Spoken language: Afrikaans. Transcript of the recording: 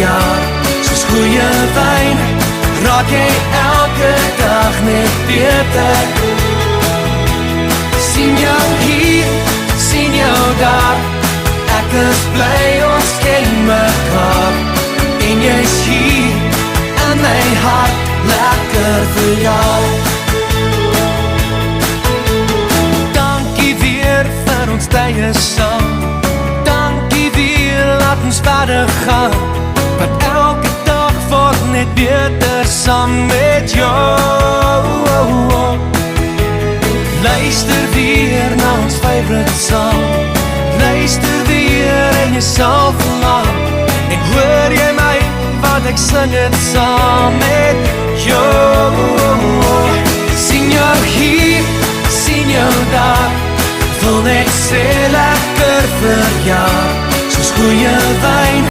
verjaar, soos goeie wyn, raak jy elke dag net beter. Sien jou hier, sien jou daar, ek is bly ons ken mekaar, en jy's hier, in my hart, lekker vir jou. Dankie weer vir ons tye saam, dankie weer, laat ons verder gaan, want elke dag word net beter saam met jou. Luister weer na ons favorite song, luister weer en jy sal verlang, en hoor jy my, wat ek sing het saam met jou. Sien jou hier, sien jou daar, wil net sê lekker verjaar, soos goeie wyn.